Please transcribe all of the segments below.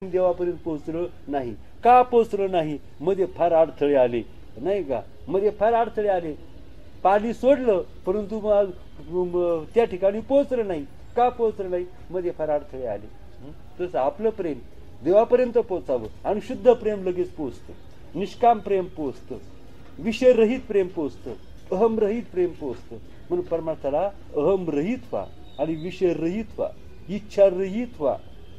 देवापर्यंत पोहोचलं नाही. का पोहोचलं नाही? मध्ये फार अडथळे आले, नाही का? मध्ये फार अडथळे आले. पाणी सोडलं परंतु मग त्या ठिकाणी पोहोचलं नाही. का पोहोचलं नाही? मध्ये फार अडथळे आले. तसं आपलं प्रेम देवापर्यंत पोहोचावं आणि शुद्ध प्रेम लगेच पोहोचतं, निष्काम प्रेम पोहोचतं, विषयरहित प्रेम पोहोचतं, अहमरहित प्रेम पोहोचतं. म्हणून परमार्थाला अहमरहित व्हा आणि विषयरहित व्हा, इच्छारहित व्हा.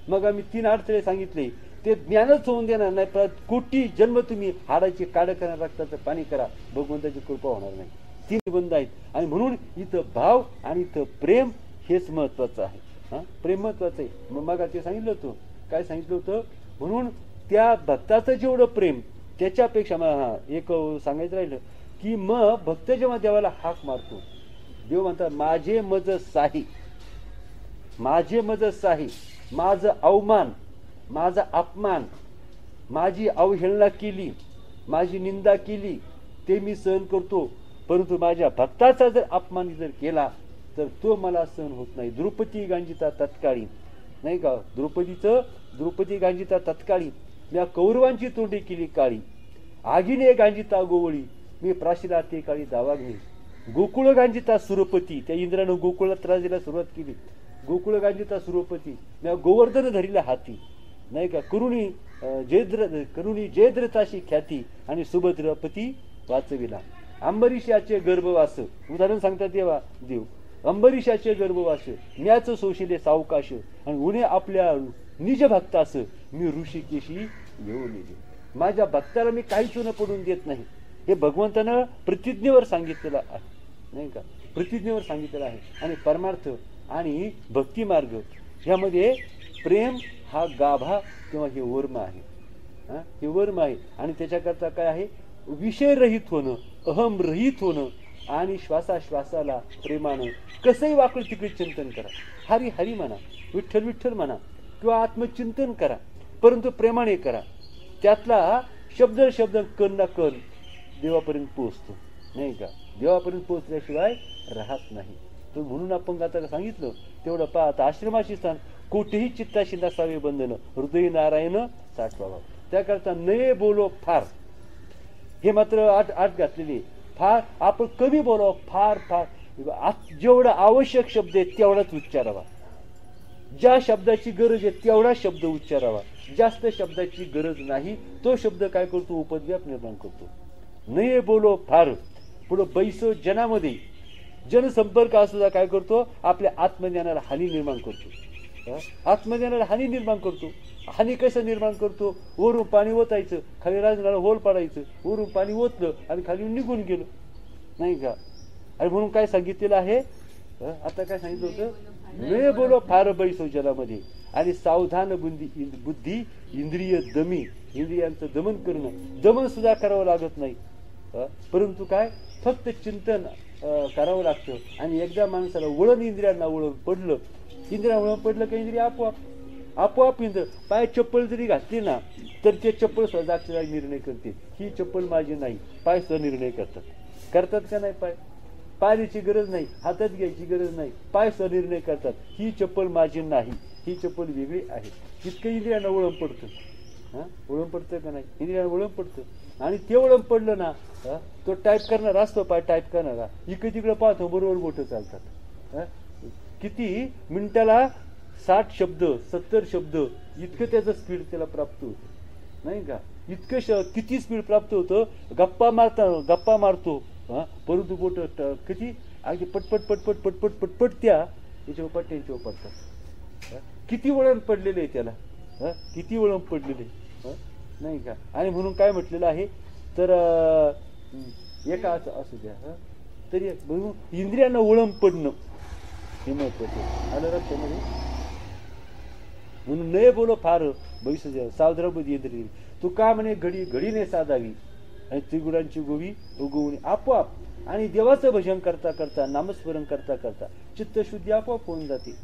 मग आम्ही 3 अडथळे सांगितले. ते ज्ञानच होऊन देणार नाही. कोटी जन्म तुम्ही हाडाची काढ करा, रक्ताचं पाणी करा, भगवंताची कृपा होणार नाही. 3 बंध आहेत. आणि म्हणून इथं भाव आणि इथं प्रेम हेच महत्वाचं आहे. प्रेम महत्वाचं आहे. मग ते सांगितलं होतं, काय सांगितलं होतं? म्हणून त्या भक्ताचं जेवढं प्रेम त्याच्यापेक्षा एक सांगायचं राहिलं की मग भक्त जेव्हा देवाला हाक मारतो, देव म्हणतात माझे मज साही, माझे मज साही, माझं अवमान, माझा अपमान, माझी अवहेलना केली, माझी निंदा केली ते मी सहन करतो, परंतु माझ्या भक्ताचा जर अपमान जर केला तर तो मला सहन होत नाही. द्रौपदी गांजिता तत्काळी, नाही का? द्रौपदी गांजिता तत्काळी, मी कौरवांची तोंडी केली काळी, आगीने गांजिता गोवळी, मी प्राशिला ते काळी दावाग्नी. गोकुळ गांजिता सुरपती, त्या इंद्रानं गोकुळात त्रास द्यायला सुरुवात केली. गोकुळ गांजिता सुरपती, मी गोवर्धन धरिला हाती, नाही का? करुणी जयद्रताशी ख्याती आणि सुभद्रपती वाचविला. अंबरीशाचे गर्भवास, उदाहरण सांगतात देव. अंबरीशाचे गर्भवास, म्याच सोशिले सावकाश, आणि उणे आपल्या निज भक्तास मी ऋषिकेशी येऊन येते. माझ्या भक्ताला मी काहीच न पडून देत नाही. हे भगवंतानं प्रतिज्ञेवर सांगितलेलं आहे, नाही का? प्रतिज्ञेवर सांगितलेलं आहे. आणि परमार्थ आणि भक्ती मार्ग ह्यामध्ये प्रेम हा गाभा किंवा हे वर्म आहे. हे वर्म आहे. आणि त्याच्याकरता काय आहे? विषयरहित होणं, अहमरहित होणं आणि श्वासाश्वासाला प्रेमानं कसंही वाकड तिकडे चिंतन करा. हरी हरी म्हणा, विठ्ठल विठ्ठल म्हणा किंवा आत्मचिंतन करा, परंतु प्रेमाने करा. त्यातला शब्द कण ना कण देवापर्यंत पोहोचतो, नाही का? देवापर्यंत पोहोचल्याशिवाय राहत नाही. तर म्हणून आपण आता सांगितलं तेवढं पाहता आश्रमाशी स्थान कोठेही चित्ताशी नसावे बंधन, हृदय नारायण साठवावा. त्याकरता नये बोलो फार, हे मात्र आठ घातलेली. फार आपण कमी बोलावं, फार फार जेवढा आवश्यक शब्द आहे तेवढाच उच्चारावा. ज्या शब्दाची गरज आहे तेवढा शब्द उच्चारावा. जास्त शब्दाची गरज नाही तो शब्द काय करतो? उपद्व्याप निर्माण करतो. नये बोलो फार. पुढं बैसो जनामध्ये जनसंपर्क असुद्धा काय करतो? आपल्या आत्मज्ञानाला हानी निर्माण करतो. आत्मज्ञानाला हानी निर्माण करतो. हानी कसं निर्माण करतो? वरून पाणी ओतायचं, खाली राजनाला होल पाडायचं, वरून पाणी ओतलं आणि खाली निघून गेलं, नाही का? आणि म्हणून काय सांगितलेलं आहे? आता काय सांगितलं होतं? नये बोलो फार बैसो जनामध्ये. आणि सावधान बुद्धी इंद्रिय दमी, इंद्रियांचं दमन करणं. दमन सुद्धा करावं लागत नाही, परंतु काय? फक्त चिंतन करावं लागतं. आणि एकदा माणसाला वळण, इंद्रियांना वळण पडलं, इंद्रिया वळण पडलं का इंद्रिय आपोआप इंद्र पाय चप्पल जरी घातली ना तर ते चप्पल स्वतःचा निर्णय करते, ही चप्पल माझी नाही. पाय स्व निर्णय करतात का नाही? पायाची गरज नाही, हातात घ्यायची गरज नाही, पाय स्व निर्णय करतात, ही चप्पल माझी नाही, ही चप्पल वेगळी आहे. तितकं इंद्रियांना वळण पडतं. वळण पडतं का नाही? इंद्रियांना वळण पडतं. आणि ते वळण पडलं ना, तो टाईप करणारा असतो, पाय टाईप करणारा इकडे तिकडे पाहतो, बरोबर बोटं चालतात. किती मिनिटाला 60 शब्द 70 शब्द इतकं त्याचं स्पीड त्याला प्राप्त होतं, नाही का? इतकं किती स्पीड प्राप्त होतं? गप्पा मारतो, परंतु बोट किती अगदी पटपट पटपट पटपट पटपट त्या याच्यावर पट्ट्यांच्यावर पडतात. किती वळण पडलेलं आहे त्याला, किती वळण पडलेले, नाही का? आणि म्हणून काय म्हटलेलं आहे तर एका असू द्या, तरी इंद्रियांना वळण पडणं हे महत्वाचं आलं लक्षामध्ये. म्हणून नये बोलो फार बैस सावधान बुद्धी इंद्रिय. तू का म्हणे घडी घडीने साधावी आणि त्रिगुणांची गोवी उगवून आपोआप. आणि देवाचं भजन करता करता, नामस्मरण करता करता चित्तशुद्धी आपोआप होऊन जाते.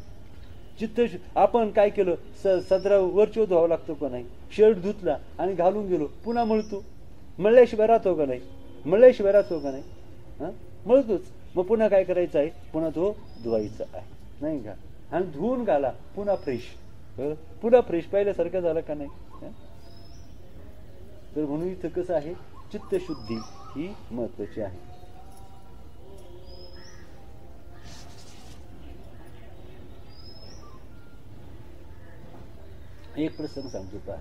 आपण काय केलं? सदरा वरचो धुवावं लागतो का नाही? शर्ट धुतला आणि घालून गेलो, पुन्हा मळतो. मळल्याशिवाय राहतो का नाही? मळल्याशिवाय राहतो का नाही? मळतोच. मग पुन्हा काय करायचं आहे? पुन्हा तो धुवायचा आहे, नाही का? आणि धुवून घाला पुन्हा फ्रेश. पुन्हा फ्रेश पाहिल्यासारखं झालं का नाही? तर म्हणून इथं कसं आहे, चित्तशुद्धी ही महत्वाची आहे. एक प्रसंग सांगतो पहा.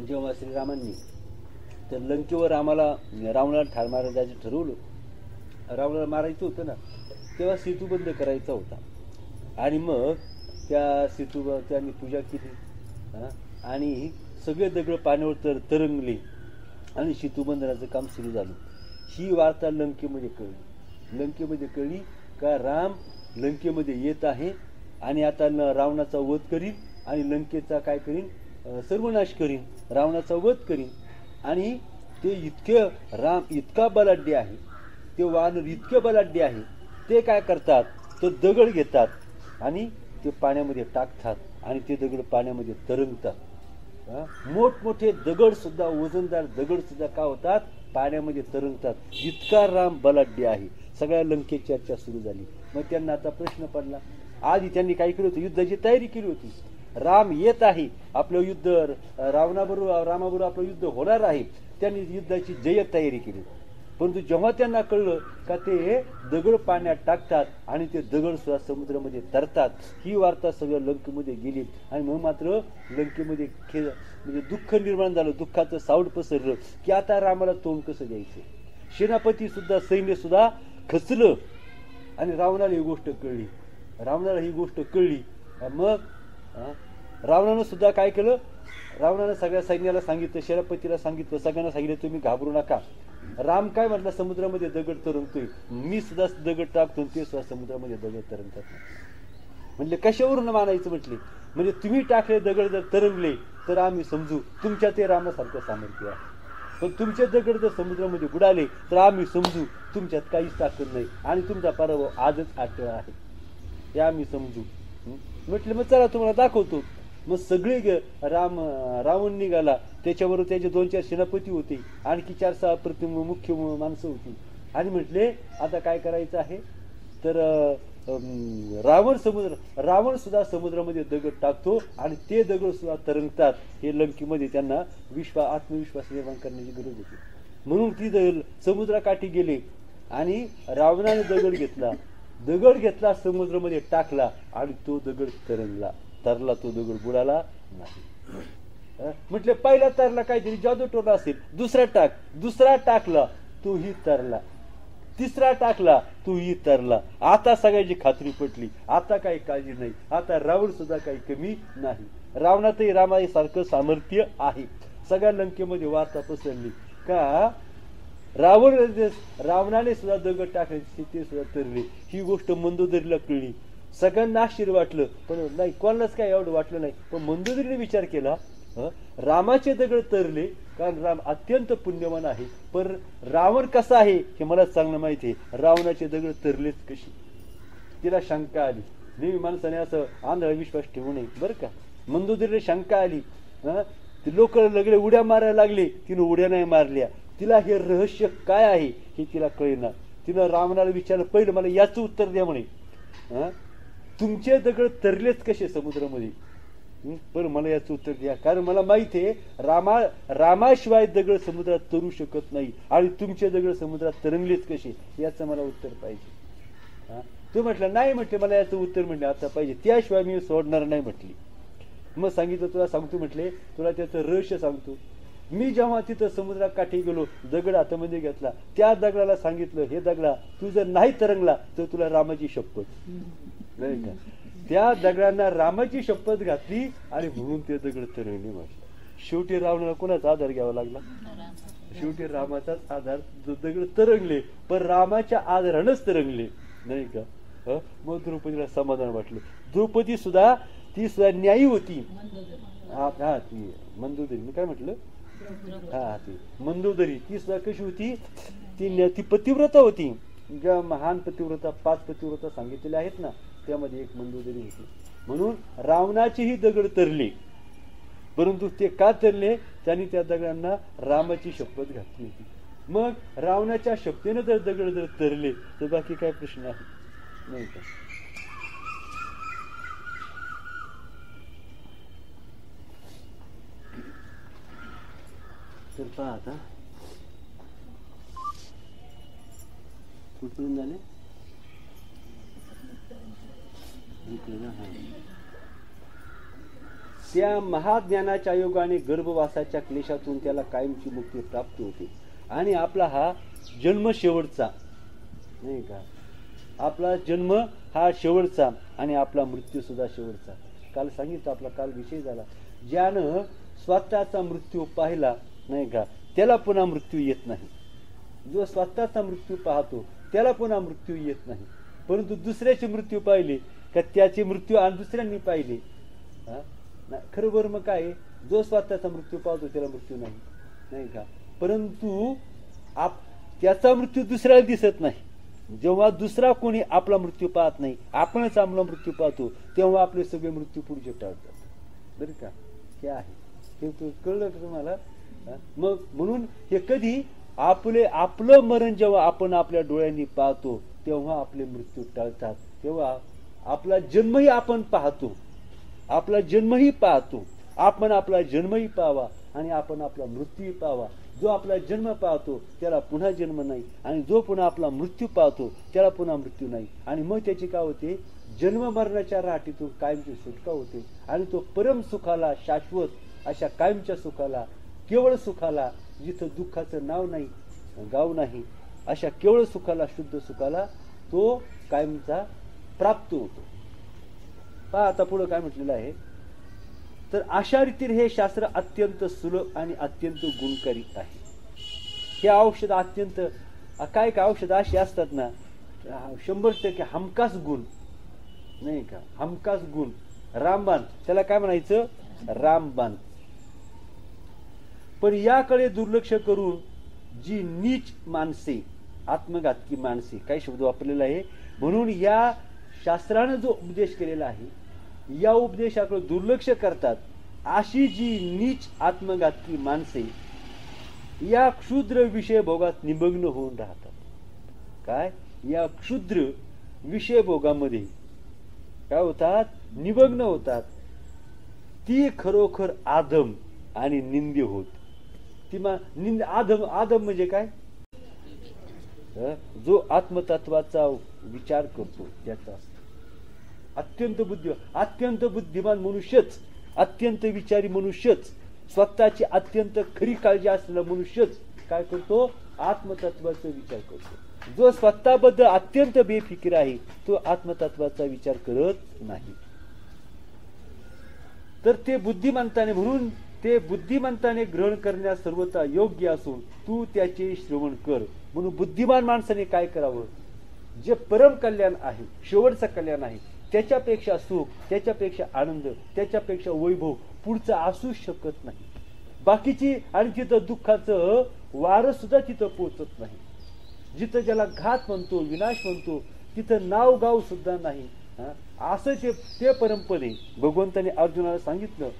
जेव्हा श्रीरामांनी तर लंकेवर रावणाला ठार मारायला जायचं ठरवलं, रावणाला मारायचं होतं ना, तेव्हा सेतू बंद करायचा होता. आणि मग त्या सेतूवर त्यांनी पूजा केली आणि सगळे दगड पाण्यावर तरंगले आणि सेतूबंधनाचं काम सुरू झालं. ही वार्ता लंकेमध्ये कळली का राम लंकेमध्ये येत आहे आणि आता रावणाचा वध करीन आणि लंकेचा काय करीन, सर्वनाश करीन, रावणाचा वध करीन. आणि ते राम इतका बलाढ्य आहे, ते वानर इतके बलाढ्य आहे, ते काय करतात, तो दगड घेतात आणि ते पाण्यामध्ये टाकतात आणि ते दगड पाण्यामध्ये तरंगतात. मोठमोठे दगड सुद्धा, वजनदार दगड सुद्धा काय होतात, पाण्यामध्ये तरंगतात. इतका राम बलाढ्य आहे. सगळ्या लंकेची चर्चा सुरू झाली. मग त्यांना आता प्रश्न पडला. आधी त्यांनी काय केलं होतं, युद्धाची तयारी केली होती. राम येत आहे, आपलं युद्ध रामाबरोबर आपलं युद्ध होणार आहे, त्यांनी युद्धाची जय्यत तयारी केली. परंतु जेव्हा त्यांना कळलं का ते दगड पाण्यात टाकतात आणि ते दगड सुद्धा समुद्रामध्ये तरतात, ही वार्ता सगळ्या लंकेमध्ये गेली. आणि मग मात्र लंकेमध्ये म्हणजे दुःख निर्माण झालं, दुःखाचं सावट पसरलं की आता रामाला तोंड कसं द्यायचं. सेनापती सुद्धा, सैन्य सुद्धा खचलं आणि रावणाला ही गोष्ट कळली. मग रावणानं सुद्धा काय केलं, रावणानं सगळ्या सैन्याला सांगितलं, सेनापतीला सांगितलं, सगळ्यांना सांगितलं तुम्ही घाबरू नका. राम काय म्हटलं, समुद्रामध्ये दगड तरंगतोय, मी सुद्धा दगड टाकतो, ते सुद्धा समुद्रामध्ये दगड तरंगतात. म्हणजे कशावरून मानायचं म्हटले, म्हणजे तुम्ही टाकले दगड जर तरंगले तर आम्ही समजू तुमच्या ते रामासारखं सामर्थ्य आहे. पण तुमचे दगड जर समुद्रामध्ये बुडाले तर आम्ही समजू तुमच्यात काहीच ताकद नाही आणि तुमचा पराभव आजच अटळ आहे, हे आम्ही समजू. म्हटलं मग चला तुम्हाला दाखवतो. मग सगळे रावण निघाला, त्याच्याबरोबर त्याचे 2-4 सेनापती होते, आणखी 4-6 मुख्य माणसं होती. आणि म्हटले आता काय करायचं आहे, तर रावण सुद्धा समुद्रामध्ये दगड टाकतो आणि ते दगड सुद्धा तरंगतात. हे लंकेमध्ये त्यांना आत्मविश्वास निर्माण करण्याची गरज होती. म्हणून ती समुद्राकाठी गेले आणि रावणाने दगड घेतला, समुद्रामध्ये टाकला आणि तो दगड तरला, तो दगड बुडाला नाही. म्हटले पहिला तरला काहीतरी जादू टोला असेल, दुसरा टाकला तोही तरला, तिसरा टाकला तोही तरला. आता सगळ्याची खात्री पटली, आता काही काळजी नाही, आता रावण सुद्धा काही कमी नाही. रावणातही रामासारखं सामर्थ्य आहे. सगळ्या लंकेमध्ये वार्ता पसरली का रावणाने सुद्धा दगड टाकायचे, ते सुद्धा तरले. ही गोष्ट मंदोदरीला कळली. सगळ्यांना आश्चर्य वाटलं, पण नाही, कोणालाच काय एवढं वाटलं नाही. पण मंदोदरीने विचार केला, रामाचे दगड तरले कारण राम अत्यंत पुण्यवान आहे, पण रावण कसा आहे हे मला चांगलं माहिती आहे. रावणाचे दगड तरलेच कशी, तिला शंका आली. नेहमी माणसाने असं आंधळा विश्वास ठेवू नये बरं का. मंदोदरीला शंका आली. लोक लगडे उड्या मारायला लागले, तिने उड्या नाही मारल्या. तिला हे रहस्य काय आहे हे तिला कळेना. तिनं रावणाला विचारलं, पहिलं मला याचं उत्तर द्या म्हणे, तुमचे दगड तरलेच कसे समुद्रामध्ये. पण मला याचं उत्तर द्या, कारण मला माहिती आहे रामाशिवाय दगड समुद्रात तरू शकत नाही आणि तुमचे दगड समुद्रात तरंगलेच कसे, याचं मला उत्तर पाहिजे. तू म्हटलं नाही, म्हटले मला याचं उत्तर म्हटलं आता पाहिजे, त्याशिवाय मी सोडणार नाही म्हटली. मग सांगितलं तुला सांगतो, म्हटले तुला त्याचं रहस्य सांगतो. मी जेव्हा तिथं समुद्रात काठी गेलो, दगड हातामध्ये घेतला, त्या दगडाला सांगितलं, हे दगडा तू जर नाही तरंगला तर तुला रामाची शपथ. नाही का, त्या दगडांना रामाची शपथ घातली आणि म्हणून ते दगड तरंगले. शेवटी रावणाला कोणाचा आधार घ्यावा लागला, शेवटी रामाचाच आधार. दगड तरंगले पण रामाच्या आधारानंच तरंगले, नाही का. मग द्रौपदीला समाधान वाटलं. द्रौपदी सुद्धा ती सुद्धा न्यायी होती. हा ती मंदोदरी, मी काय म्हटलं, हा ती मंदोदरी, ती सुद्धा कशी होती, ती पतिव्रता होती. ज्या महान पतिव्रता, 5 पतिव्रता सांगितलेल्या आहेत ना, त्यामध्ये एक मंदोदरी होती. म्हणून रावणाचेही दगड तरले, परंतु ते का तरले, त्यांनी त्या दगडांना रामाची शपथ घातली होती. मग रावणाच्या शक्तीनं जर दगड जर तरले तर बाकी काय प्रश्न आहे, नाही का? तर पहा आता कुठून झाले त्या महाज्ञानाच्या योगाने गर्भवासाच्या क्लेशातून त्याला कायमची मुक्ती प्राप्त होते आणि आपला हा जन्म शेवटचा, नाही का? आपला जन्म हा शेवटचा आणि आपला मृत्यू सुद्धा शेवटचा. काल सांगितलं, आपला काल विषय झाला, ज्यानं स्वतःचा मृत्यू पाहिला, नाही का, त्याला पुन्हा मृत्यू येत नाही. जो स्वतःचा मृत्यू पाहतो त्याला पुन्हा मृत्यू येत नाही. परंतु दुसऱ्याचे मृत्यू पाहिले का त्याचे मृत्यू आणि दुसऱ्यांनी पाहिले, खरोबर मग काय, जो स्वतःचा मृत्यू पाहतो त्याला मृत्यू नाही, नाही का? परंतु त्याचा मृत्यू दुसऱ्याला दिसत नाही. जेव्हा दुसरा कोणी आपला मृत्यू पाहत नाही, आपणच आपला मृत्यू पाहतो, तेव्हा आपले सगळे मृत्यू पुढचे टाळतात. बरं का? हे आहे, हे कळलं का तुम्हाला? मग म्हणून हे कधी आपलं मरण जेव्हा आपण आपल्या डोळ्यांनी पाहतो तेव्हा आपले मृत्यू टळतात. तेव्हा आपला जन्मही आपण पाहतो, आपला जन्मही पाहतो, आपण आपला जन्मही पाहावा आणि आपण आपला मृत्यूही पाहावा. जो आपला जन्म पाहतो त्याला पुन्हा जन्म नाही आणि जो पुन्हा आपला मृत्यू पाहतो त्याला पुन्हा मृत्यू नाही. आणि मग त्याची काय होते, जन्म मरणाच्या राहाटीतून कायमची सुटका होते आणि तो परम सुखाला, शाश्वत अशा कायमच्या सुखाला, केवळ सुखाला, जिथं दुःखाचं नाव नाही गाव नाही, अशा केवळ सुखाला, शुद्ध सुखाला तो कायमचा प्राप्त होतो. पहा आता पुढे काय म्हटलेलं आहे, तर अशा रीतीने हे शास्त्र अत्यंत सुलभ आणि अत्यंत गुणकारी आहे. हे औषध अत्यंत काय काय औषध अशी असतात ना, 100% हमखास गुण, नाही का, हमखास गुण. रामबाण, त्याला काय म्हणायचं, रामबाण. पण याकडे दुर्लक्ष करून जी नीच माणसे, आत्मघातकी माणसे, काही शब्द वापरलेला आहे, म्हणून या शास्त्रानं जो उपदेश केलेला आहे या उपदेशाकडे दुर्लक्ष करतात. अशी जी नीच आत्मघातकी माणसे या क्षुद्र विषय भोगात निमग्न होऊन राहतात. काय, या क्षुद्र विषय भोगामध्ये काय होतात, निमग्न होतात. ती खरोखर आदम आणि निंद्य होत. ती आदम म्हणजे काय, जो आत्मतत्वाचा विचार करतो त्याचा अत्यंत बुद्धिमान मनुष्यच, अत्यंत विचारी मनुष्यच, स्वतःची अत्यंत खरी काळजी असलेला मनुष्यच काय करतो, आत्मतत्वाचा विचार करतो. जो स्वतःबद्दल अत्यंत बेफिकीर आहे तो आत्मतत्वाचा विचार करत नाही. तर ते बुद्धिमंताने, म्हणून ते बुद्धिमंताने ग्रहण करण्यास सर्वथा योग्य असून तू त्याचे श्रवण कर. म्हणून बुद्धिमान माणसाने काय करावं, जे परम कल्याण आहे, शेवटचं कल्याण आहे, त्याच्यापेक्षा सुख, त्याच्यापेक्षा आनंद, त्याच्यापेक्षा वैभव पुढचं असू शकत नाही. बाकीची आणि तिथं दुःखाचं वारं सुद्धा तिथं पोचत नाही. जिथं ज्याला घात म्हणतो, विनाश म्हणतो, तिथं नाव गाव सुद्धा नाही. असं ते परमपणे भगवंताने अर्जुनाला सांगितलं.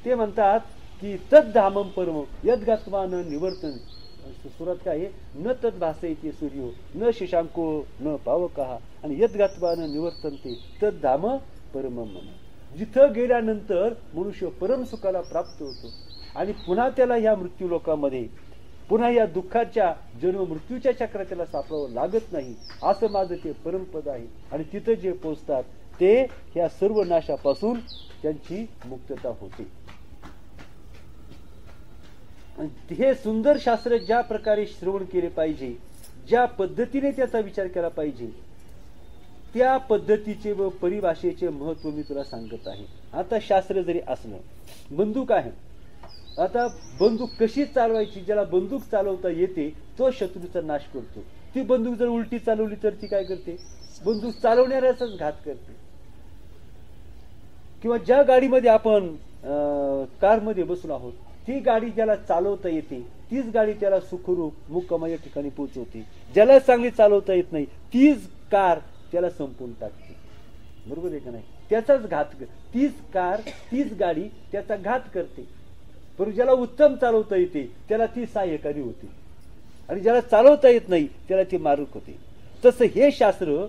ते म्हणतात की तद्धामम परम यद्गत्वा न निवर्तन. सुरात काय आहे, न तद भासयते सूर्यो न शशांको न पावकः आणि यद्गत्वा न निवर्तन्ते तद्धाम परमम. जिथं गेल्यानंतर मनुष्य परम सुखाला प्राप्त होतो आणि पुन्हा त्याला ह्या मृत्यू लोकांमध्ये पुन्हा या दुःखाच्या जन्म मृत्यूच्या चक्रात त्याला सापडावं लागत नाही. असं माझं ते परमपद आहे. आणि तिथं जे पोचतात ते ह्या सर्व नाशापासून त्यांची मुक्तता होते. हे सुंदर शास्त्र ज्या प्रकारे श्रवण केले पाहिजे, ज्या पद्धतीने त्याचा विचार केला पाहिजे, त्या पद्धतीचे व परिभाषेचे महत्व मी तुला सांगत आहे. आता शास्त्र जरी असलं, बंदूक आहे, आता बंदूक कशी चालवायची, ज्याला बंदूक चालवता येते तो शत्रूचा नाश करतो. ती बंदूक जर उलटी चालवली तर ती काय करते, बंदूक चालवणाऱ्याचाच घात करते. किंवा ज्या गाडीमध्ये आपण कारमध्ये बसून आहोत, ती गाडी ज्याला चालवता येते तीच गाडी त्याला सुखरूप मुक्कामाच्या ठिकाणी पोहोचवते. ज्याला चांगली चालवता येत नाही तीच कार त्याला संपवून टाकते. बरोबर आहे का नाही, त्याचाच घात, तीच कार तीच गाडी त्याचा घात करते. परंतु ज्याला उत्तम चालवता येते त्याला ती सहाय्यकारी होते. आणि ज्याला चालवता येत नाही त्याला ते मारक होते. तसं हे शास्त्र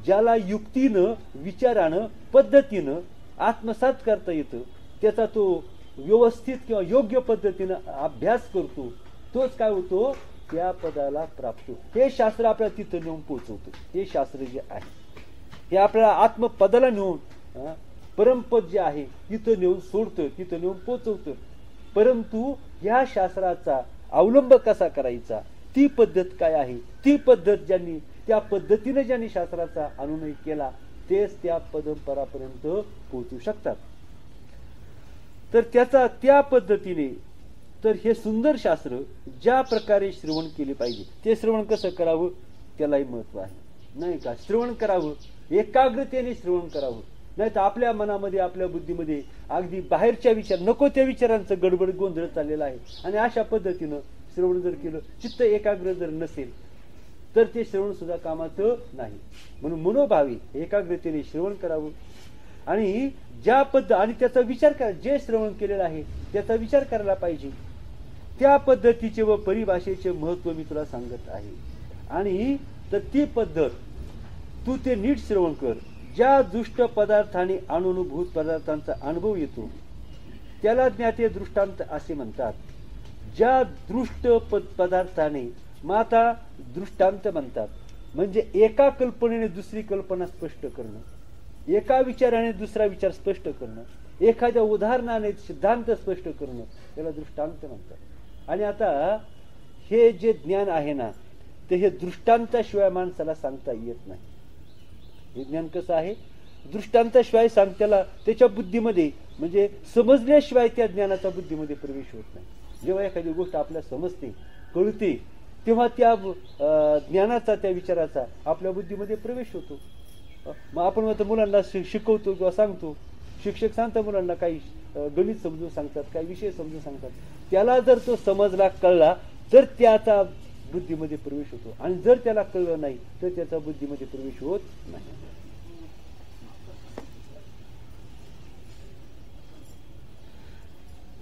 ज्याला युक्तीनं, विचारानं, पद्धतीनं आत्मसात करता येतं, त्याचा तो व्यवस्थित किंवा योग्य पद्धतीनं अभ्यास करतो, तोच काय होतो, त्या पदाला प्राप्त. हे शास्त्र आपल्याला तिथं नेऊन पोहोचवतं. हे शास्त्र जे आहे हे आपल्याला आत्मपदाला नेऊन परमपद जे आहे तिथं नेऊन सोडतं, तिथं नेऊन पोचवतं. परंतु या शास्त्राचा अवलंब कसा करायचा, ती पद्धत काय आहे, ती पद्धत ज्यांनी, त्या पद्धतीने ज्यांनी शास्त्राचा अनुनय केला तेच त्या परंपरापर्यंत पोहोचू शकतात. तर त्याचा त्या पद्धतीने, तर हे सुंदर शास्त्र ज्या प्रकारे श्रवण केले पाहिजे, ते श्रवण कसं करावं त्यालाही महत्व आहे, नाही का. श्रवण करावं, एकाग्रतेने श्रवण करावं, नाही तर आपल्या मनामध्ये, आपल्या बुद्धीमध्ये अगदी बाहेरच्या विचार, नको त्या विचारांचं गडबड गोंधळ चाललेला आहे. आणि अशा पद्धतीनं श्रवण जर केलं, चित्त एकाग्र जर नसेल तर ते श्रवण सुद्धा कामाचं नाही. म्हणून मनोभावी एकाग्रतेने श्रवण करावं आणि ज्या आणि त्याचा विचार करा, जे श्रवण केलेलं आहे त्याचा विचार करायला पाहिजे. त्या पद्धतीचे व परिभाषेचे महत्व मी तुला सांगत आहे. आणि तर ती पद्धत तू ते नीट श्रवण कर. ज्या दुष्ट पदार्थाने अनुभूत पदार्थांचा अनुभव येतो त्याला ज्ञाते दृष्टांत असे म्हणतात. ज्या दृष्ट पदार्थाने माता दृष्टांत म्हणतात. म्हणजे एका कल्पनेने दुसरी कल्पना स्पष्ट करणं, एका विचाराने दुसरा विचार स्पष्ट करणं, एखाद्या उदाहरणाने सिद्धांत स्पष्ट करणं, त्याला दृष्टांत म्हणतात. आणि आता हे जे ज्ञान आहे ना, ते हे दृष्टांताशिवाय माणसाला सांगता येत नाही. हे ज्ञान कसं आहे, दृष्टांताशिवाय सांगत्याला त्याच्या बुद्धीमध्ये, म्हणजे समजल्याशिवाय त्या ज्ञानाचा बुद्धीमध्ये प्रवेश होत नाही. जेव्हा एखादी गोष्ट आपल्याला समजते, कळते, तेव्हा त्या ज्ञानाचा, त्या विचाराचा आपल्या बुद्धीमध्ये प्रवेश होतो. मग आपण मग मुलांना शिकवतो किंवा सांगतो, शिक्षक सांगतात मुलांना, काही गणित समजून सांगतात, काही विषय समजून सांगतात. त्याला जर तो समजला, कळला, तर त्याचा बुद्धीमध्ये प्रवेश होतो. आणि जर त्याला कळलं नाही तर त्याचा बुद्धीमध्ये प्रवेश होत नाही.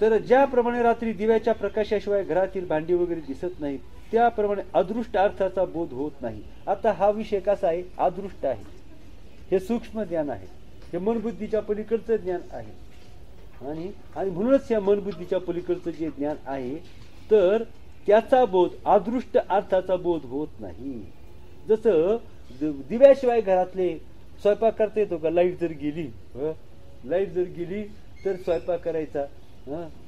तर ज्याप्रमाणे रात्री दिव्याच्या प्रकाशाशिवाय घरातील भांडी वगैरे दिसत नाही, त्याप्रमाणे अदृष्ट अर्थाचा बोध होत नाही. आता हा विषय कसा आहे, अदृष्ट आहे, हे सूक्ष्म ज्ञान आहे, हे मनबुद्धीच्या पलीकडचं ज्ञान आहे. आणि म्हणूनच या मनबुद्धीच्या पलीकडचं जे ज्ञान आहे, तर त्याचा बोध, अदृष्ट अर्थाचा बोध होत नाही. जसं दिव्याशिवाय घरातले स्वयंपाक करता येतो का? लाईट जर गेली तर स्वयंपाक करायचा.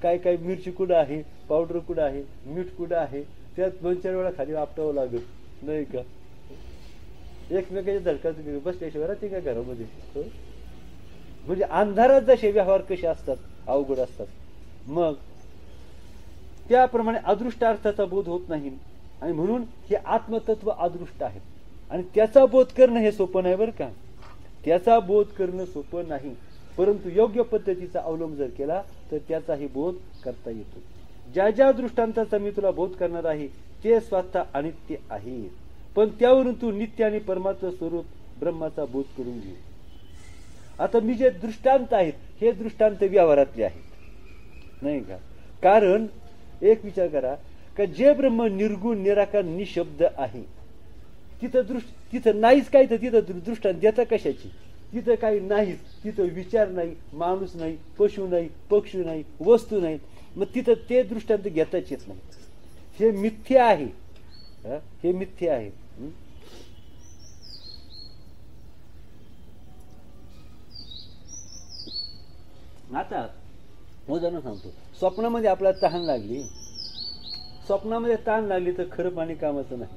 काय काय मिरची कुठं आहे, पावडर कुठं आहे, मीठ कुठं आहे, त्यात 2-4 वेळा खाली आपटावं लागत नाही का. एकमेकाच्या धडकाच बसल्याशिवाय राहते का घरामध्ये. म्हणजे अंधारात जसे व्यवहार कसे असतात, अवघड असतात. मग त्याप्रमाणे अदृष्ट अर्थाचा बोध होत नाही. आणि म्हणून हे आत्मतत्व अदृष्ट आहे. आणि त्याचा बोध करणं हे सोपं नाही बरं का. त्याचा बोध करणं सोपं नाही, परंतु योग्य पद्धतीचा अवलंब जर केला तर त्याचाही बोध करता येतो. ज्या ज्या दृष्टांताचा मी तुला बोध करणार आहे ते स्वतः अनित्य आहे, पण त्यावरून तू नित्य आणि परमात्मा स्वरूप ब्रह्माचा बोध करून घे. आता मी जे दृष्टांत आहेत हे दृष्टांत व्यवहारातले आहेत, नाही का. कारण एक विचार करा का जे ब्रह्म निर्गुण, निराकार, निशब्द आहे, तिथं नाहीच काय, तर तिथं दृष्टांत देता कशाची. तिथं काही नाहीच, तिथं विचार नाही, माणूस नाही, पशु नाही, पक्षी नाही, वस्तू नाही. मग तिथं ते दृष्टांत घेताच येत नाही. हे मिथ्य आहे, हे मिथ्य आहे. आता उदाहरण सांगतो. स्वप्नामध्ये आपल्याला तहान लागली, स्वप्नामध्ये तहान लागली तर खरं पाणी कामाचं नाही.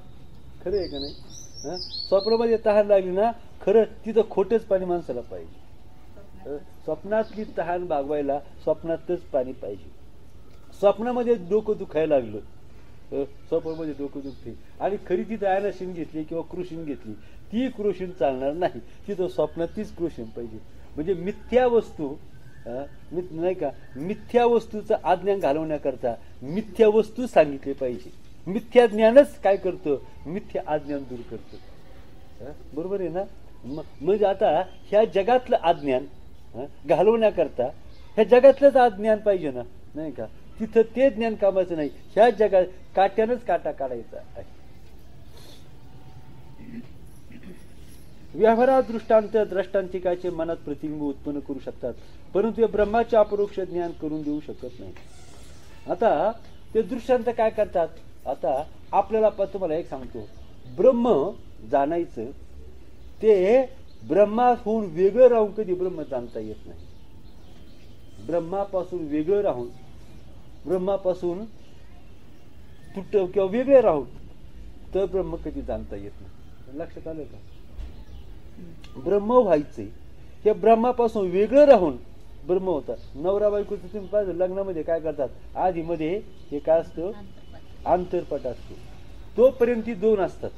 खरं आहे का नाही. स्वप्नामध्ये तहान लागली ना, खरं तिथं खोटच पाणी माणसाला पाहिजे. स्वप्नातली तहान भागवायला स्वप्नातच पाणी पाहिजे. स्वप्नामध्ये डोकं दुखायला लागलं, स्वप्नामध्ये डोकं दुखते आणि खरी तिथं आयनाशीन घेतली किंवा कृषीन घेतली, ती कृषीन चालणार नाही. तिथं स्वप्नात तीच कृषीन पाहिजे. म्हणजे मिथ्या वस्तू, नाही का, मिथ्या वस्तूचं अज्ञान घालवण्याकरता मिथ्या वस्तू सांगितले पाहिजे. मिथ्या ज्ञानच काय करतं, मिथ्या अज्ञान दूर करतं. बरोबर आहे ना. म्हणजे आता ह्या जगातलं अज्ञान घालवण्याकरता ह्या जगातलंच अज्ञान पाहिजे ना, नाही का. तिथं ते ज्ञान कामाचं नाही. ह्या जगात काट्यानंच काटा काढायचा आहे. व्यवहारात दृष्टांत द्रष्टांतिकाचे मनात प्रतिबिंब उत्पन्न करू शकतात, परंतु हे ब्रह्माचे अपरोक्ष ज्ञान करून देऊ शकत नाही. आता ते दृष्टांत काय करतात? आता आपल्याला तुम्हाला एक सांगतो, ब्रह्म जाणायचं ते ब्रह्माहून वेगळं राहून कधी ब्रह्म जाणता येत नाही. ब्रह्मापासून वेगळं राहून, ब्रह्मापासून किंवा वेगळे राहून तर ब्रह्म कधी जाणता येत नाही. लक्षात आलं का? ब्रह्म व्हायचे हे ब्रह्मापासून वेगळं राहून ब्रह्म होतात. नवरा बायकोचं तुम्ही पाहिजे लग्नामध्ये काय करतात, आधी मध्ये हे काय असतं, आंतरपाठ असतो. तोपर्यंत ती दोन असतात.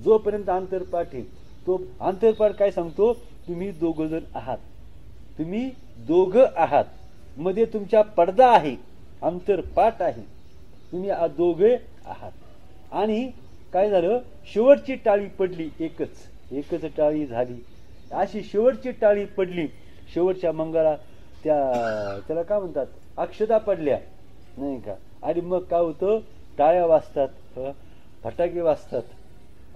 जोपर्यंत आंतरपाठ आहे तो आंतरपाठ काय सांगतो, तुम्ही दोघं जण आहात, तुम्ही दोघं आहात, मध्ये तुमच्या पडदा आहे, आंतरपाठ आहे, तुम्ही दोघे आहात. आणि काय झालं, शेवटची टाळी पडली, एकच टाळी झाली. अशी शेवटची टाळी पडली, शेवटच्या मंगळा त्याला काय म्हणतात, अक्षता पडल्या नाही का. आणि मग काय होतं, टाळ्या वाजतात, फटाके वाजतात,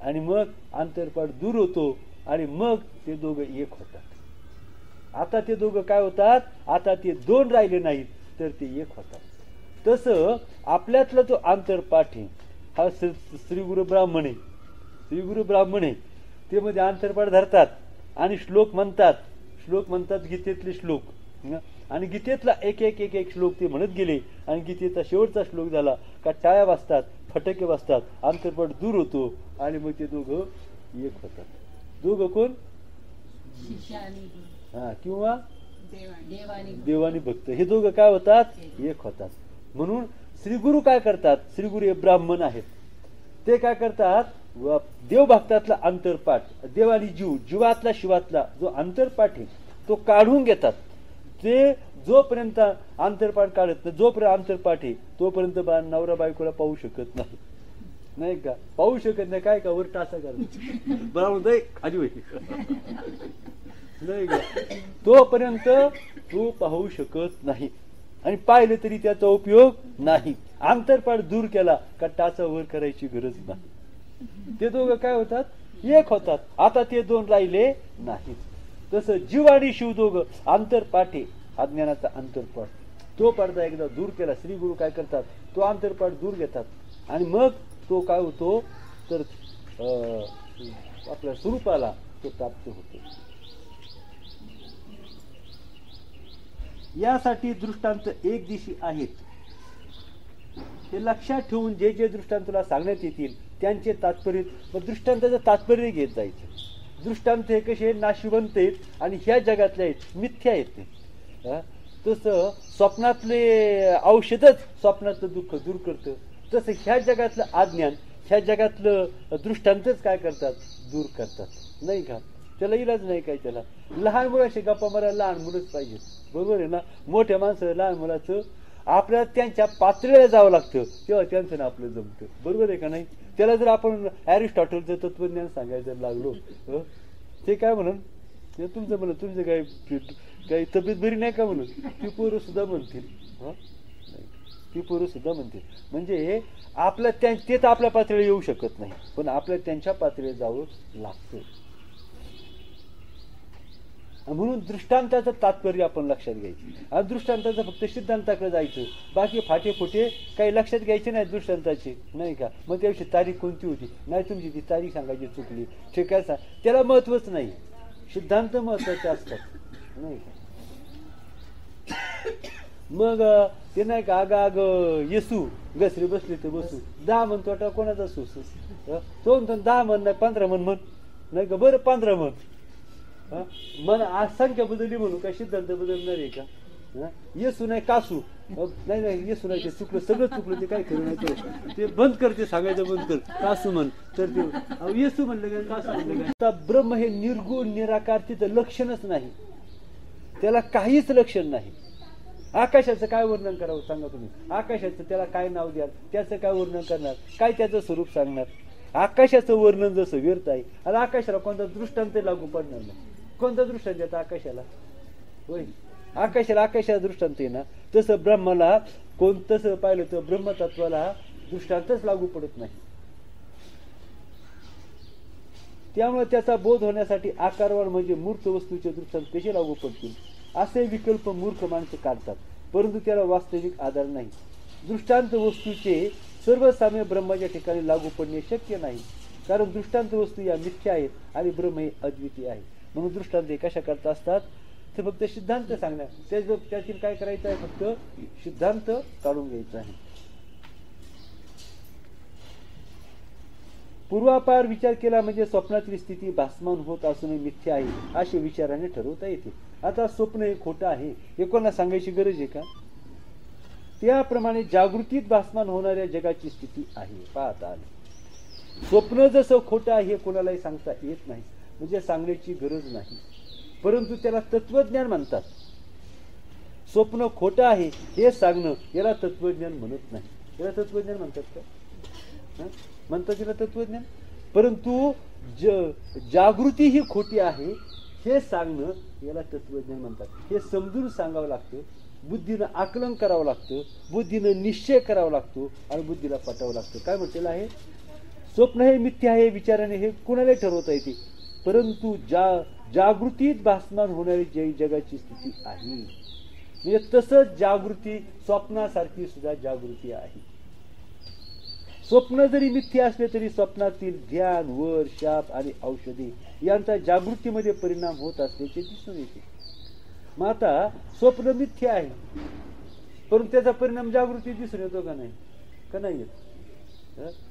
आणि मग आंतरपाठ दूर होतो, आणि मग ते दोघं एक होतात. आता ते दोघं काय होतात, आता ते दोन राहिले नाहीत तर ते एक होतात. तसं आपल्यातला जो आंतरपाठ आहे हा श्री गुरु ब्राह्मण आहे, श्री गुरु ब्राह्मण आहे, ते मध्ये आंतरपाठ धरतात आणि श्लोक म्हणतात गीतेतले श्लोक. आणि गीतेतला एक एक एक एक श्लोक ते म्हणत गेले, आणि गीतेचा शेवटचा श्लोक झाला का टाळ्या वाजतात, फटाके वाजतात, आंतरपाठ दूर होतो, आणि मग ते दोघं एक होतात. दोघं कोण, किंवा देवानी भक्त, हे दोघं काय होतात, एक होतात. म्हणून श्री गुरु काय करतात, श्री गुरु हे ब्राह्मण आहेत, ते काय करतात, देव भक्तातला आंतरपाठ, देव आणि जीवातला शिवातला जो आंतरपाठ आहे तो काढून घेतात. ते जोपर्यंत आंतरपाठ काढत नाही, जोपर्यंत आंतरपाठ आहे तोपर्यंत नवरा बायकोला पाहू शकत नाही, नाही का, पाहू शकत नाही. काय का वर टाचा करत बरोबर खाली होईल नाही का, तोपर्यंत तू पाहू शकत नाही, आणि पाहिलं तरी त्याचा उपयोग नाही. आंतरपाठ दूर केला का टाचा वर करायची गरज नाही. ते दोघं काय होतात, एक होतात. आता ते दोन राहिले नाहीत. तसं जीव आणि शिव दोघं आंतरपाठे, अज्ञानाचा आंतरपाठ, तो पडदा एकदा दूर केला, श्री गुरु काय करतात, तो आंतरपाठ दूर घेतात, आणि मग तो काय होतो तर आपल्या स्वरूपाला तो प्राप्त होतो. यासाठी दृष्टांत एक दिशी आहेत. हे लक्षात ठेवून जे जे दृष्टांत तुला सांगण्यात येतील त्यांचे तात्पर्य, दृष्टांताचं तात्पर्य घेत जायचं. दृष्टांत हे कसे नाशिवंत आहेत आणि ह्या जगातले आहेत, मिथ्या आहेत ते. तसं स्वप्नातले औषधच स्वप्नातलं दुःख दूर करतं, तसं ह्या जगातलं अज्ञान ह्या जगातलं दृष्टांतच काय करतात, दूर करतात, नाही का. त्याला इलाज नाही काय. त्याला लहान मुलाशी गप्पा मारायला लहान मुलंच पाहिजे, बरोबर आहे ना. मोठ्या माणसं लहान मुलाचं आपल्याला त्यांच्या पातळीला जावं लागतं, तेव्हा त्यांचं ना आपलं जमतं, बरोबर आहे का नाही. त्याला जर आपण ॲरिस्टॉटलचं तत्वज्ञान सांगायचं लागलो, ते काय म्हणून, ते तुमचं म्हणून तुमचं काही तब्येत बरी नाही का म्हणून ती पोरं सुद्धा म्हणतील, ती पोरं सुद्धा म्हणतील. म्हणजे आपल्या ते तर आपल्या पातळीला येऊ शकत नाही, पण आपल्याला त्यांच्या पातळीला जावं लागतं. म्हणून दृष्टांताचं तात्पर्य आपण लक्षात घ्यायचं, आणि दृष्टांताचं फक्त सिद्धांताकडे जायचं, बाकी फाटे फुटे काही लक्षात घ्यायचे नाही दृष्टांताचे, नाही का. मग त्याविषयी तारीख कोणती होती, नाही तुमची ती तारीख सांगायची चुकली, ठीक आहे, त्याला महत्वच नाही. सिद्धांत महत्वाचे असतात, नाही का. मग ते नाही का, आग येसू घसरे बसले तर बसू, 10 म्हण तोटा कोणाचा सुसू, तो म्हणतो 10 म्हण नाही 15 म्हण, नाही का. बरं 15 म्हण, मन आज संख्या बदलली म्हणून काय सिद्धांत बदलणार आहे का. येसू नाही कासू, नाही येसू नाही, ते चुकलं, सगळं चुकलं, ते काय करू नाही, ते बंद कर, ते सांगायचं बंद कर, कासू म्हण, तर ते येसू म्हणलं काय कासू म्हणलं काय. आता ब्रह्म हे निर्गुण निराकार, तिथं लक्षणच नाही, त्याला काहीच लक्षण नाही. आकाशाचं काय वर्णन करावं सांगा तुम्ही, आकाशाचं त्याला काय नाव द्याल, त्याचं काय वर्णन करणार, काय त्याचं स्वरूप सांगणार. आकाशाचं वर्णन जसं व्यर्थ आहे, आणि आकाशाला कोणता दृष्टांत लागू पडणार नाही. कोणता दृष्टांत देता आकाशाला, होय. आकाशाला आकाशाला दृष्टांत आहे ना, तसं ब्रह्माला तसं पाहिलं तर ब्रह्मतत्वाला दृष्टांतच लागू पडत नाही. त्यामुळे त्याचा बोध होण्यासाठी आकारवान म्हणजे मूर्त वस्तूचे दृष्टांत कसे लागू पडतील असे विकल्प मूर्ख माणसं काढतात, परंतु त्याला वास्तविक आधार नाही. दृष्टांत वस्तूचे सर्वसाम्य ब्रह्माच्या ठिकाणी लागू पडणे शक्य नाही, कारण दृष्टांत वस्तू या मिथ्या आहेत आणि ब्रह्म हे अद्वितीय आहे. म्हणून दृष्टांत कशा करता असतात ते फक्त सिद्धांत सांगणार, त्यातील काय करायचं आहे, फक्त सिद्धांत काढून घ्यायचा आहे. पूर्वापार विचार केला म्हणजे स्वप्नातील स्थिती भासमान होत असूनही मिथ्या आहे असे विचाराने ठरवता येते. आता स्वप्न हे खोटं आहे हे कोणाला सांगायची गरज आहे का? त्याप्रमाणे जागृतीत भासमान होणाऱ्या जगाची स्थिती आहे. पाहता आले स्वप्न जसं खोटं आहे हे कोणालाही सांगता येत नाही, म्हणजे सांगण्याची गरज नाही, परंतु त्याला तत्वज्ञान म्हणतात. स्वप्न खोटं आहे हे सांगणं याला तत्वज्ञान म्हणत नाही. याला तत्वज्ञान म्हणतात का? म्हणतात तिला तत्वज्ञान. परंतु जागृती ही खोटी आहे हे सांगणं याला तत्वज्ञान म्हणतात. हे समजून सांगावं लागतं, बुद्धीनं आकलन करावं लागतं, बुद्धीनं निश्चय करावा लागतो आणि बुद्धीला पटावं लागतं. काय म्हटलेलं आहे? स्वप्न हे मिथ्या आहे विचाराने हे कुणालाही ठरवता येते, परंतु जागृतीत भासमान होणारी जगाची स्थिती आहे. म्हणजे तसंच जागृती स्वप्नासारखी सुद्धा जागृती आहे. स्वप्न जरी मिथ्या असले तरी स्वप्नातील ध्यान, वर, शाप आणि औषधी यांचा जागृतीमध्ये परिणाम होत असल्याचे दिसून येते. मग आता स्वप्न मिथ्या आहे, परंतु त्याचा परिणाम जागृती दिसून येतो का नाही? का नाही येत?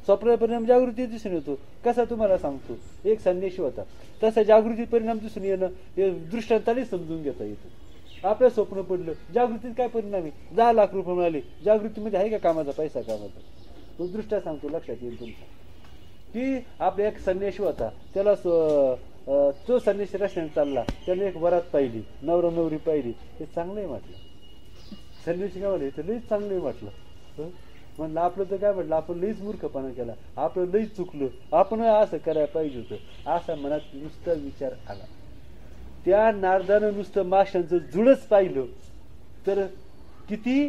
स्वप्नाचा परिणाम जागृती दिसून येतो. कसा तुम्हाला सांगतो. एक संन्यासी होता, तसा जागृती परिणाम दिसून येणं हे दृष्टांताने समजून घेता येतं. आपलं स्वप्न पडलं, जागृतीत काय परिणाम आहे? 10 लाख रुपये मिळाले, जागृतीमध्ये आहे का कामाचा पैसा? कामाचा तो दृष्टा सांगतो, लक्षात येईल तुमचा. की आपला एक संन्यासी होता, त्याला तो संन्यासी रस्त्याने चालला, त्याने एक वरात पाहिली, नवरा नवरी पाहिली, हे चांगलं आहे म्हटलं. संन्यासी काय म्हणले, ते लईच चांगलं आहे म्हटलं. म्हणलं आपलं तर काय म्हटलं, आपण लईच मूर्खपणा केला, आपलं लईच चुकलं, आपण असं करायला पाहिजे होतं, असा मनात नुसता विचार आला. त्या नारदानं नुसतं माशांचं जुळच पाहिलं तर किती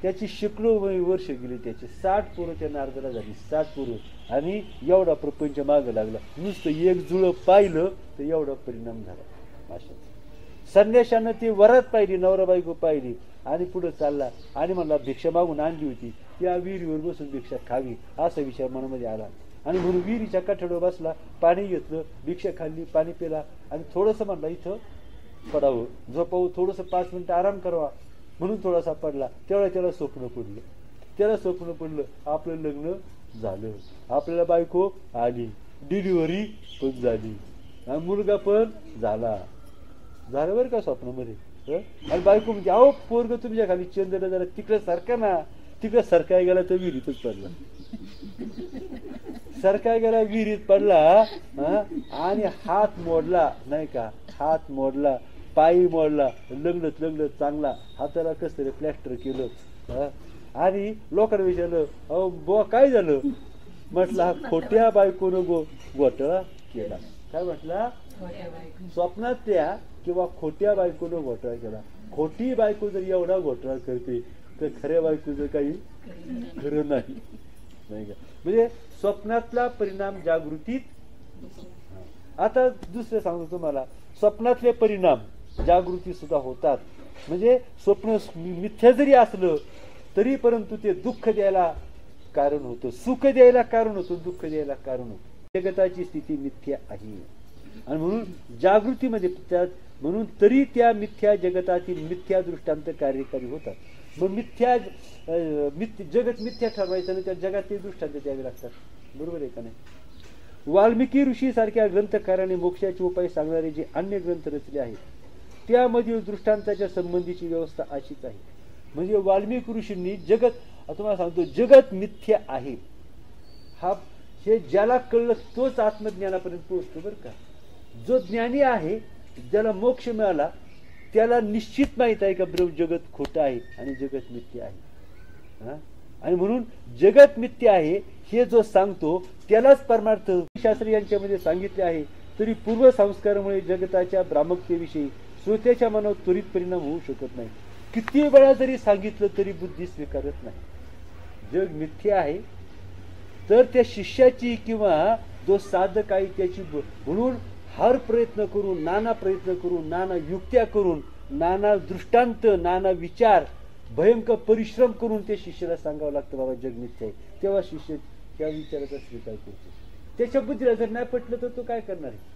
त्याची शेकडो वर्ष गेली. त्याची 60 पोरं त्या नारदाला झाली, 60 पोरं, आणि एवढा प्रपंच मागं लागला. नुसतं एक जुळं पाहिलं तर एवढा परिणाम झाला माशाचा. संन्याशानं ती वरात पाहिली, नवरा बायको पाहिली आणि पुढे चालला आणि म्हणला भिक्षा मागून आणली होती, त्या विहिरीवर बसून भिक्षा खावी असा विचार मनामध्ये आला. आणि म्हणून विहिरीच्या काठावर बसला, पाणी घेतलं, भिक्षा खाल्ली, पाणी पिला आणि थोडंसं म्हणला इथं पडावं, झोपावं, थोडंसं 5 मिनिटं आराम करावा म्हणून थोडासा पडला. तेवढा त्याला स्वप्न पडलं, आपलं लग्न झालं, आपल्याला बायको आली, डिलिव्हरी पण झाली, मुलगा पण झाला बरं का स्वप्नामध्ये. आणि बायको म्हणजे अहो पोरग तुमच्या खाली चंद्र जरा तिकडे सारखा ना, तिकडे सरकाय गेला तर विहिरीतच पडला, सरकाय गेला विहिरीत पडला आणि हात मोडला नाही का, हात मोडला, पायी मोडला, लग्न चांगला, हाताला कसं तरी प्लॅस्टर केलं आणि लोकांना विचारलं अहो बुवा काय झालं? म्हटलं हा खोट्या बायकोनं घोटाळा केला. काय म्हटला? स्वप्नात त्या किंवा खोट्या बायकोनं घोटाळा केला. खोटी बायको जर एवढा घोटाळा करते तर खऱ्या बायकोचं काही खरं नाही, नाही का? म्हणजे स्वप्नातला परिणाम जागृतीत. आता दुसरं सांगतो तुम्हाला, स्वप्नातले परिणाम जागृती सुद्धा होतात. म्हणजे स्वप्न मिथ्या जरी असलं तरी परंतु ते दुःख द्यायला कारण होतं, सुख द्यायला कारण होतं, दुःख द्यायला कारण होतं. जगताची स्थिती मिथ्या आहे आणि म्हणून जागृतीमध्ये म्हणून तरी त्या मिथ्या जगतातील मिथ्या दृष्टांत कार्यकारी होतात. मग जगत मिथ्या ठरवायचं आणि त्या जगातील दृष्टांत द्यावे लागतात. बरोबर आहे का नाही? वाल्मिकी ऋषी सारख्या ग्रंथकाराने मोक्षाचे उपाय सांगणारे जे अन्य ग्रंथ रचले आहेत त्यामधील दृष्टांताच्या संबंधीची व्यवस्था अशीच आहे. म्हणजे वाल्मिकी ऋषींनी जगत, तुम्हाला सांगतो, जगत मिथ्या आहे हे ज्याला कळलं तोच आत्मज्ञानापर्यंत पोहोचतो बरं का. जो ज्ञानी आहे, ज्याला मोक्ष मिळाला, त्याला निश्चित माहित आहे का जगत खोटं आहे आणि जगत मिथ्या आहे. आणि म्हणून जगत मिथ्या आहे हे जो सांगतो त्यालाच परमार्थ शास्त्री यांच्यामध्ये सांगितले आहे. तरी पूर्व संस्कारामुळे जगताच्या भ्रामकतेविषयी श्रोत्याच्या मनावर त्वरित परिणाम होऊ शकत नाही. किती वेळा जरी सांगितलं तरी बुद्धी स्वीकारत नाही. जग मिथ्या आहे तर त्या शिष्याची किंवा जो साधक आहे त्याची म्हणून हर प्रयत्न करून, नाना प्रयत्न करून, नाना युक्त्या करून, नाना दृष्टांत, नाना विचार, भयंकर परिश्रम करून ते शिष्याला सांगावं लागतं बाबा जग मिथ्या आहे. तेव्हा शिष्य त्या विचाराचा स्वीकार करतो. त्याच्या बुद्धीला जर नाही पटलं तर तो काय करणार आहे?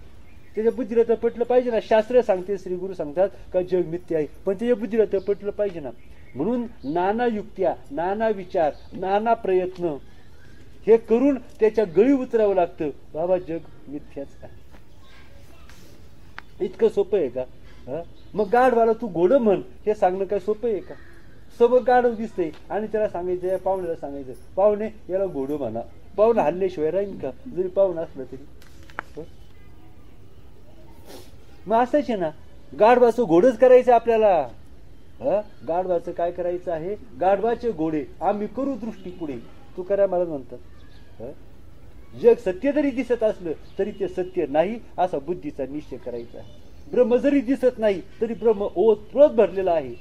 त्याच्या बुद्धीला तर पटलं पाहिजे ना. शास्त्र सांगते, श्री गुरु सांगतात का जग मिथ्या आहे, पण त्याच्या बुद्धीला तर पटलं पाहिजे ना. म्हणून नाना युक्त्या, नाना विचार, नाना प्रयत्न हे करून त्याच्या गळी उतरावं लागतं. बाबा जग मिथ्याच आहे. इतकं सोपं आहे का? मग गाढवाला तू घोडं म्हण हे सांगणं काय सोपं आहे का? सोबत गाढव दिसतंय आणि त्याला सांगायचं, पाहुण्याला सांगायचं पाहुणे याला घोडं म्हणा. पाहुणा हल्ल्याशिवाय राहील का? जरी पाहुणा असलं तरी. मग असायचे ना, गाढवाचं घोडच करायचं आपल्याला. गाढवाचं काय करायचं आहे? गाढवाचे घोडे आम्ही करू दृष्टी पुढे. तू करा मला म्हणतात. जग सत्य जरी दिसत असलं तरी ते सत्य नाही असा बुद्धीचा निश्चय करायचा आहे. ब्रह्म जरी दिसत नाही तरी ब्रह्म ओतप्रोत भरलेला आहे.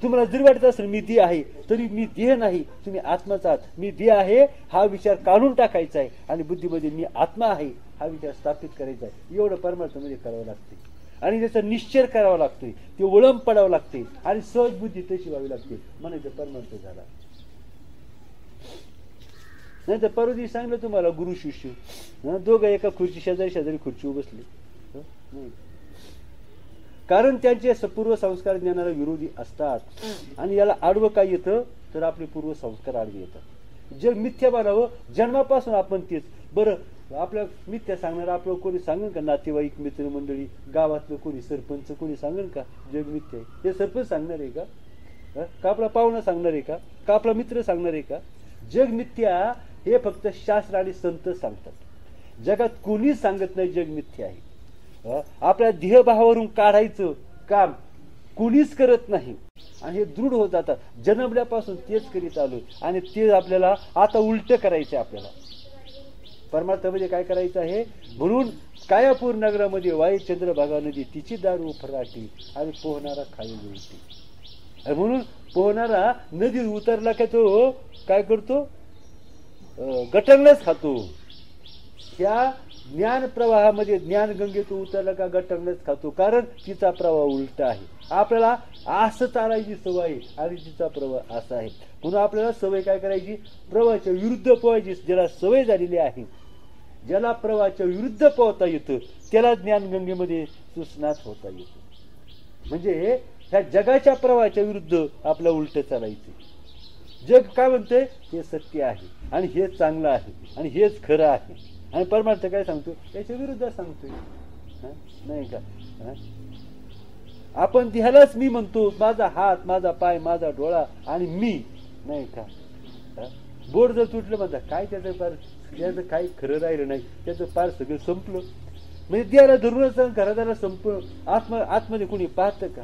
तुम्हाला जरी वाटत असेल मी देह आहे तरी मी देह नाही, तुम्ही आत्माच आहात. मी देह आहे हा विचार काढून टाकायचा आहे आणि बुद्धीमध्ये मी आत्मा आहे हा विचार स्थापित करायचा आहे. एवढं परमार्थामध्ये करावं लागते आणि त्याचा निश्चय करावा लागतोय, ते वळंब पडावं लागते आणि सहज बुद्धी तशी व्हावी लागते. म्हणायचं परमार्थ झाला. नाही तर परवा सांगलं तुम्हाला गुरु शिष्य दोघं एका खुर्ची शेजारी शेजारी खुर्चीवर बसले. कारण त्यांचे पूर्व संस्कार ज्ञानाला विरोधी असतात आणि याला आडवं काय येतं तर आपले पूर्व संस्कार आडवे येतात. जग मिथ्या बनावं जन्मापासून आपण तेच. बरं आपल्या मिथ्या सांगणार आपलं कोणी सांगेल का? नातेवाईक, मित्रमंडळी, गावातलं कोणी सरपंच कोणी सांगेल का जग मिथ्या आहे? हे सरपंच सांगणार आहे का? का आपला पाहुणा सांगणार आहे का? का आपला मित्र सांगणार आहे का? जग मिथ्या हे फक्त शास्त्र आणि संत सांगतात. जगात कोणीच सांगत नाही जग मिथ्या आहे. आपल्या देहभावावरून काढायचं काम कुणीच करत नाही आणि हे दृढ होत जातात. जन्मल्यापासून तेच करीत आलो आणि ते आपल्याला आता उलट करायचं. आपल्याला परमार्थामध्ये काय करायचं आहे? म्हणून कायापूर नगरामध्ये वाई चंद्रभागा नदी तिची दारू फराटी आणि पोहणारा खाली उलटी. म्हणून पोहणारा नदीत उतरला का तो काय करतो? गटंगच खातो. त्या ज्ञान प्रवाहामध्ये ज्ञान गंगेतून उतरला का गटंगच खातो. कारण तिचा प्रवाह उलटा आहे. आपल्याला असं चालायची सवय आहे आणि तिचा प्रवाह असा आहे. म्हणून आपल्याला सवय काय करायची? प्रवाहाच्या विरुद्ध पोहायची. ज्याला सवय झालेली आहे, ज्याला प्रवाहाच्या विरुद्ध पोहता येतं त्याला ज्ञानगंगेमध्ये सुस्नात होता येतं. म्हणजे ह्या जगाच्या प्रवाहाच्या विरुद्ध आपलं उलट चालायचं. जग काय म्हणतंय? हे सत्य आहे आणि हेच चांगलं आहे आणि हेच खरं आहे. आणि परमार्थ काय सांगतो? त्याच्या विरुद्ध सांगतोय. नाही का? आपण देहालाच मी म्हणतो. माझा हात, माझा पाय, माझा डोळा आणि मी. नाही का? बोट जर तुटलं म्हणता काय त्याचं फार त्याचं काही खरं राहिलं नाही. त्याचं फार सगळं संपलं. म्हणजे देहाला धरूनच घरादाला संपलं. आतमध्ये कोणी पाहतं का?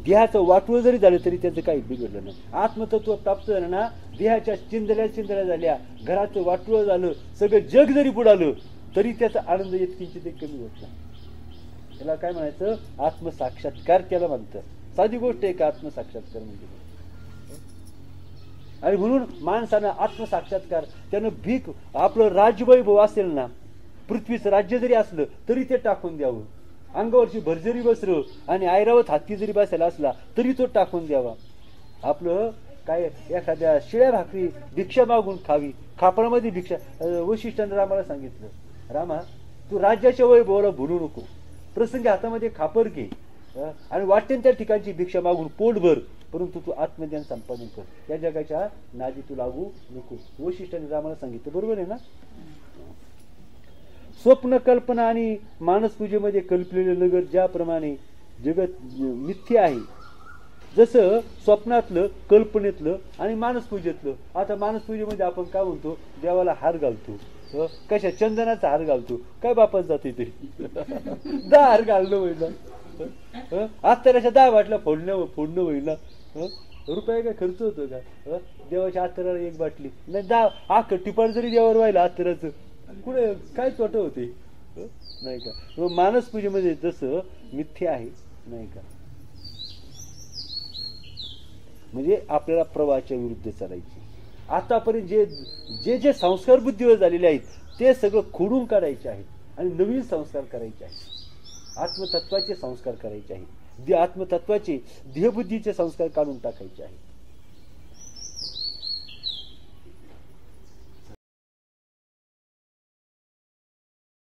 देहाचं वाटवं जरी झालं तरी त्याचं काही बिघडलं नाही. आत्मतत्व प्राप्त झालं ना, देहाच्या चिंदल्या झाल्या, घराचं वाटवं झालं, सगळं जग जरी बुडालं तरी त्याचा आनंद इतकिंचित कमी होत नाही. त्याला काय म्हणायचं? आत्मसाक्षात्कार त्याला म्हणतं. साधी गोष्ट आहे का आत्मसाक्षात्कार म्हणजे? आणि म्हणून माणसानं आत्मसाक्षात्कार त्यानं भीक आपलं राजवैभव असेल ना, पृथ्वीचं राज्य जरी असलं तरी ते टाकून द्यावं. अंगावरची भरजरी वस्त्र आणि ऐरावत हाती जरी बसायला असला तरी तो टाकून द्यावा. आपलं काय एखाद्या शिळ्या भाकरी भिक्षा मागून खावी. खापरामध्ये भिक्षा. वशिष्ठाने रामाला सांगितलं, रामा तू राज्याच्या वैभवाला भुलू नको. प्रसंगी हातामध्ये खापर घे आणि वाटेन त्या ठिकाणची भिक्षा मागून पोट भर, परंतु तू आत्मज्ञान संपादन कर. या जगाच्या नादी तू लागू नको. वशिष्ठाने रामाला सांगितलं. बरोबर आहे ना? स्वप्न कल्पना आणि मानसपूजेमध्ये कल्पलेले नगर ज्याप्रमाणे जगत मिथ्या आहे, जसं स्वप्नातलं, कल्पनेतलं आणि मानसपूजेतलं. आता मानसपूजेमध्ये आपण काय म्हणतो? देवाला हार घालतो. कशा? चंदनाचा हार घालतो. काय बापास जाते तरी 10 हार घालणं होईल ना? आत्तराच्या 10 बाटल्या फोडणं होईल ना? रुपये काय खर्च होतो का? देवाच्या आत्तराला 1 बाटली नाही 10 टिपाड जरी देवावर व्हायला आत्तराचं कुठे काय तोट होते? नाही का. मग मानस पूजेमध्ये जसं मिथ्या आहे, नाही का, म्हणजे आपल्याला प्रवाहाच्या विरुद्ध चालायची. आतापर्यंत जे जे जे संस्कार बुद्धीवर झालेले आहेत ते सगळं खोडून काढायचे आहेत आणि नवीन संस्कार करायचे आहेत. आत्मतत्वाचे संस्कार करायचे आहेत. आत्मतत्वाचे देहबुद्धीचे संस्कार काढून टाकायचे आहेत.